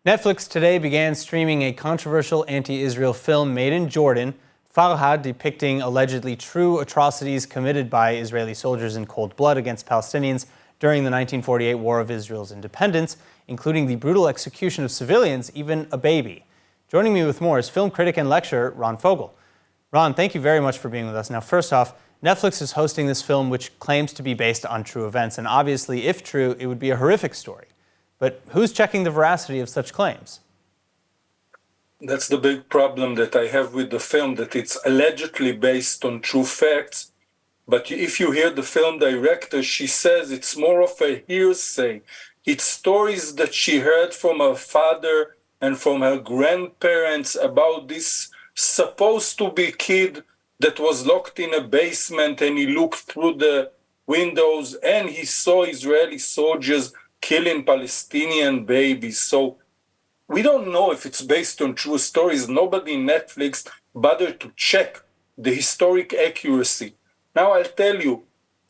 Netflix today began streaming a controversial anti-Israel film made in Jordan, Farhad, depicting allegedly true atrocities committed by Israeli soldiers in cold blood against Palestinians during the 1948 War of Israel's independence, including the brutal execution of civilians, even a baby. Joining me with more is film critic and lecturer Ron Fogel. Ron, thank you very much for being with us. Now, first off, Netflix is hosting this film which claims to be based on true events, and obviously, if true, it would be a horrific story. But who's checking the veracity of such claims? That's the big problem that I have with the film, that it's allegedly based on true facts. But if you hear the film director, she says it's more of a hearsay. It's stories that she heard from her father and from her grandparents about this supposed to be kid that was locked in a basement, and he looked through the windows and he saw Israeli soldiers killing Palestinian babies. So we don't know if it's based on true stories. Nobody in Netflix bothered to check the historic accuracy. Now I'll tell you,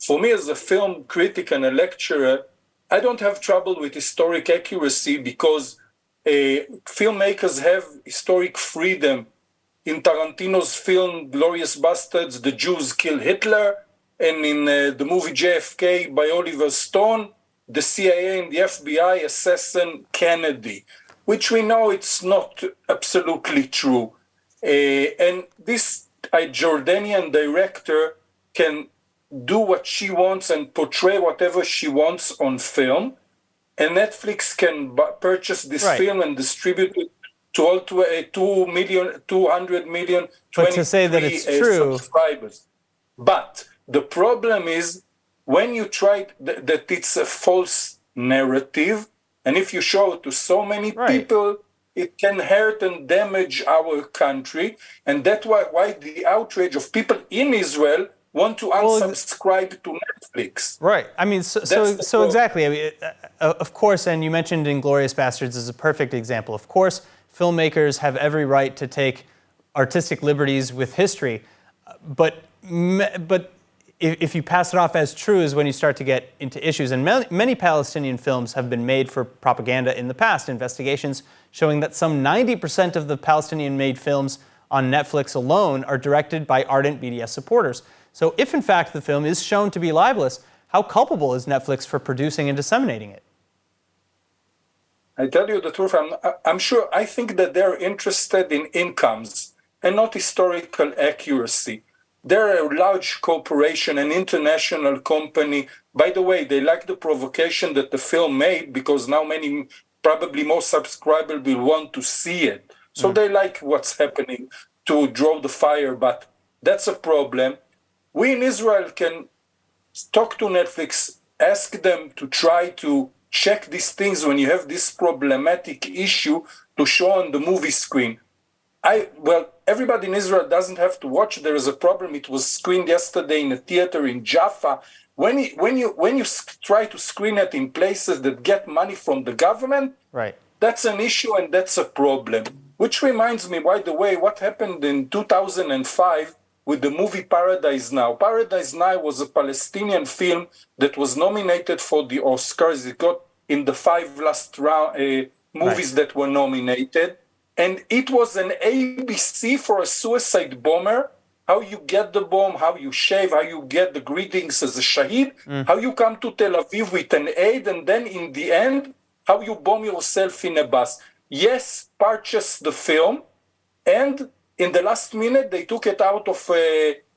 for me as a film critic and a lecturer, I don't have trouble with historic accuracy because filmmakers have historic freedom. In Tarantino's film Glorious Bastards, the Jews killed Hitler, and in the movie JFK by Oliver Stone, the CIA and the FBI assassin Kennedy, which we know it's not absolutely true. And this Jordanian director can do what she wants and portray whatever she wants on film, and Netflix can purchase this film and distribute it to all 200 million, but to say that it's true, subscribers. But the problem is, when you try that it's a false narrative, and if you show it to so many people, it can hurt and damage our country. And that's why the outrage of people in Israel want to unsubscribe to Netflix. Right. I mean, so exactly. I mean, of course, and you mentioned Inglourious Basterds is a perfect example. Of course, filmmakers have every right to take artistic liberties with history, but if you pass it off as true is when you start to get into issues. And many Palestinian films have been made for propaganda in the past. Investigations showing that some 90% of the Palestinian-made films on Netflix alone are directed by ardent BDS supporters. So if, in fact, the film is shown to be libelous, how culpable is Netflix for producing and disseminating it? I tell you the truth, I think that they're interested in incomes and not historical accuracy. They're a large corporation, an international company. By the way, they like the provocation that the film made because now many, probably more subscribers will want to see it. So they like what's happening to draw the fire, but that's a problem. We in Israel can talk to Netflix, ask them to try to check these things when you have this problematic issue to show on the movie screen. Everybody in Israel doesn't have to watch. There is a problem. It was screened yesterday in a theater in Jaffa. When you try to screen it in places that get money from the government, that's an issue and that's a problem. Which reminds me, by the way, what happened in 2005 with the movie Paradise Now. Paradise Now was a Palestinian film that was nominated for the Oscars. It got in the 5 last movies that were nominated. And it was an ABC for a suicide bomber. How you get the bomb, how you shave, how you get the greetings as a shaheed, how you come to Tel Aviv with an aid, and then in the end, how you bomb yourself in a bus. Yes, purchased the film, and in the last minute, they took it out of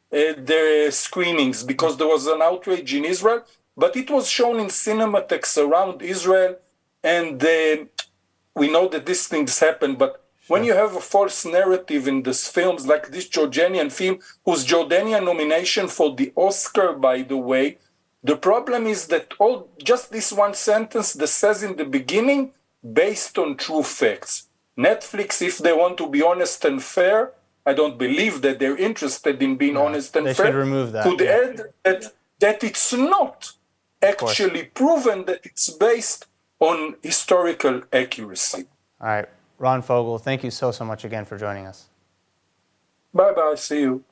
their screenings because there was an outrage in Israel. But it was shown in cinematheques around Israel, and we know that these things happen. But when you have a false narrative in these films, like this Jordanian film, whose Jordanian nomination for the Oscar, by the way, the problem is that just this one sentence that says in the beginning, based on true facts. Netflix, if they want to be honest and fair, I don't believe that they're interested in being honest and fair. They should remove that. Could add that it's not actually proven that it's based on historical accuracy. All right. Ron Fogel, thank you so much again for joining us. Bye-bye. See you.